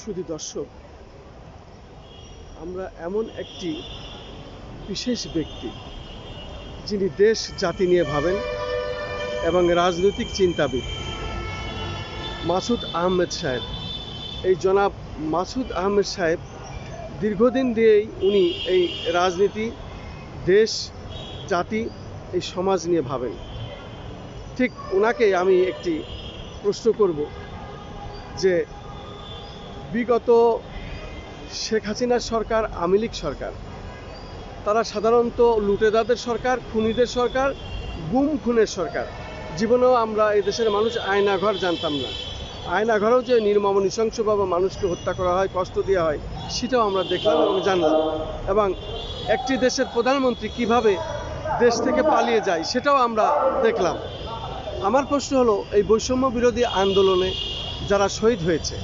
শুধু দর্শক, আমরা এমন একটি বিশেষ ব্যক্তি যিনি দেশ জাতি নিয়ে ভাবেন এবং রাজনৈতিক চিন্তাবিদ, মাসুদ আহমেদ সাহেব। এই জনাব মাসুদ আহমেদ সাহেব দীর্ঘদিন দিয়েই উনি এই রাজনীতি, দেশ, জাতি, এই সমাজ নিয়ে ভাবেন। ঠিক ওনাকে আমি একটি প্রশ্ন করব যে বিগত শেখ হাসিনার সরকার, আওয়ামী লীগ সরকার, তারা সাধারণত লুটেরাদের সরকার, খুনিদের সরকার, গুম খুনের সরকার। জীবনেও আমরা এই দেশের মানুষ আয়নাঘর জানতাম না। আয়নাঘরেও যে নির্মম নৃশংসভাবে মানুষকে হত্যা করা হয়, কষ্ট দেওয়া হয়, সেটাও আমরা দেখলাম এবং জানলাম। এবং একটি দেশের প্রধানমন্ত্রী কিভাবে দেশ থেকে পালিয়ে যায়, সেটাও আমরা দেখলাম। আমার প্রশ্ন হলো, এই বৈষম্য বিরোধী আন্দোলনে যারা শহীদ হয়েছে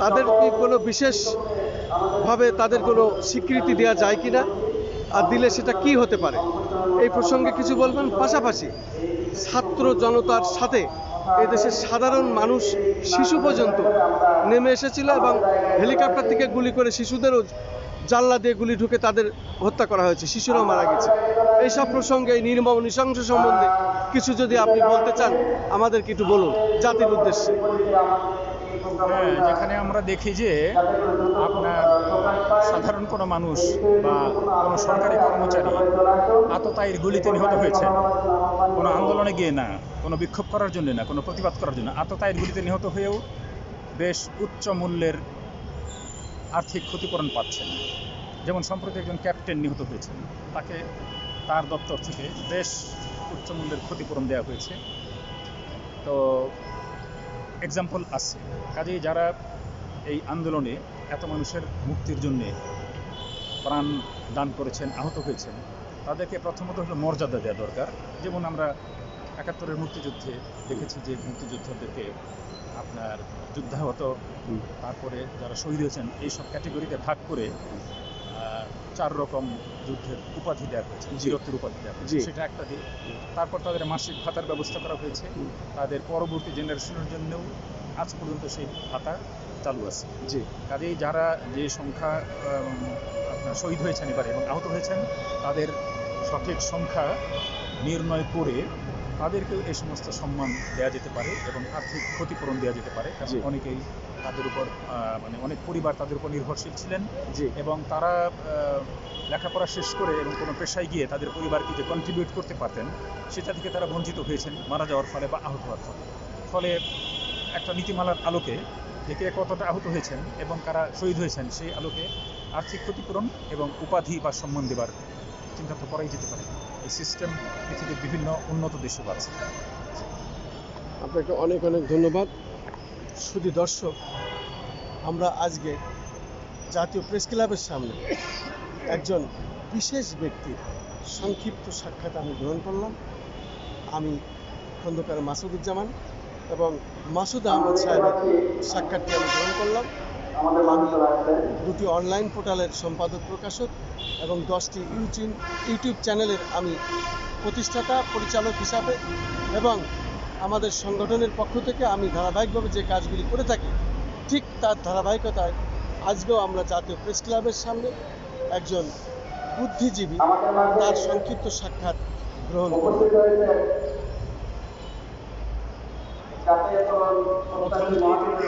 তাদের কি কোনো বিশেষভাবে তাদের কোনো স্বীকৃতি দেওয়া যায় কি না, আর দিলে সেটা কি হতে পারে, এই প্রসঙ্গে কিছু বলবেন। পাশাপাশি ছাত্র জনতার সাথে এই দেশের সাধারণ মানুষ, শিশু পর্যন্ত নেমে এসেছিল এবং হেলিকপ্টার থেকে গুলি করে শিশুদেরও জানলা দিয়ে গুলি ঢুকে তাদের হত্যা করা হয়েছে, শিশুরাও মারা গেছে। এইসব প্রসঙ্গে, এই নির্মম নৃশংস সম্বন্ধে কিছু যদি আপনি বলতে চান আমাদেরকে একটু বলুন জাতির উদ্দেশ্যে। হ্যাঁ, যেখানে আমরা দেখি যে আপনার সাধারণ কোনো মানুষ বা কোনো সরকারি কর্মচারী আততায়ীর গুলিতে নিহত হয়েছে, কোনো আন্দোলনে গিয়ে না, কোনো বিক্ষোভ করার জন্য না, কোনো প্রতিবাদ করার জন্য, আততায়ীর গুলিতে নিহত হয়েও বেশ উচ্চ মূল্যের আর্থিক ক্ষতিপূরণ পাচ্ছেন। যেমন সম্প্রতি একজন ক্যাপ্টেন নিহত হয়েছেন, তাকে তার দপ্তর থেকে বেশ উচ্চ মূল্যের ক্ষতিপূরণ দেওয়া হয়েছে। তো এক্সাম্পল আছে। কাজেই যারা এই আন্দোলনে এত মানুষের মুক্তির জন্যে প্রাণ দান করেছেন, আহত হয়েছেন, তাদেরকে প্রথমত হলো মর্যাদা দেওয়া দরকার। যেমন আমরা ৭১-এর মুক্তিযুদ্ধে দেখেছি যে মুক্তিযোদ্ধাদেরকে আপনার যুদ্ধাহত, তারপরে যারা শহীদ হয়েছেন, এইসব ক্যাটেগরিতে ভাগ করে ৪ রকম যুদ্ধের উপাধি দেওয়া হয়েছে, বীরত্বের উপাধি দেওয়া হয়েছে, সেটা একটা দিক। তারপর তাদের মাসিক ভাতার ব্যবস্থা করা হয়েছে। তাদের পরবর্তী জেনারেশনের জন্যও আজ পর্যন্ত সেই ভাতা চালু আছে। কাজেই যারা যে সংখ্যা আপনার শহীদ হয়েছেন এবারে এবং আহত হয়েছেন, তাদের সঠিক সংখ্যা নির্ণয় করে তাদেরকেও এই সমস্ত সম্মান দেওয়া যেতে পারে এবং আর্থিক ক্ষতিপূরণ দেওয়া যেতে পারে। অনেকেই তাদের উপর মানে অনেক পরিবার তাদের উপর নির্ভরশীল ছিলেন এবং তারা লেখাপড়া শেষ করে এবং কোনো পেশায় গিয়ে তাদের পরিবারকে যে কন্ট্রিবিউট করতে পারতেন, সেটা থেকে তারা বঞ্চিত হয়েছেন মারা যাওয়ার ফলে বা আহত হওয়ার ফলে। একটা নীতিমালার আলোকে থেকে কতটা আহত হয়েছেন এবং কারা শহীদ হয়েছেন, সেই আলোকে আর্থিক ক্ষতিপূরণ এবং উপাধি বা সম্মান দেবার চিন্তা তো করাই যেতে পারে। এই সিস্টেম পৃথিবীর বিভিন্ন উন্নত দেশেও আছে। আপনাকে অনেক অনেক ধন্যবাদ। শুধু দর্শক, আমরা আজকে জাতীয় প্রেস ক্লাবের সামনে একজন বিশেষ ব্যক্তির সংক্ষিপ্ত সাক্ষাৎ আমি গ্রহণ করলাম। আমি খন্দকার মাসুদুজ্জামান এবং মাসুদ আহমেদ সাহেবের সাক্ষাৎটি আমি গ্রহণ করলাম। আমি 2টি অনলাইন পোর্টালের সম্পাদক, প্রকাশক এবং 10টি ইউটিউব চ্যানেলের আমি প্রতিষ্ঠাতা, পরিচালক হিসাবে, এবং আমাদের সংগঠনের পক্ষ থেকে আমি ধারাবাহিকভাবে যে কাজগুলি করে থাকি, ঠিক তার ধারাবাহিকতায় আজকেও আমরা জাতীয় প্রেস ক্লাবের সামনে একজন বুদ্ধিজীবী, তার সংক্ষিপ্ত সাক্ষাৎ গ্রহণ করব। অর্থনীতি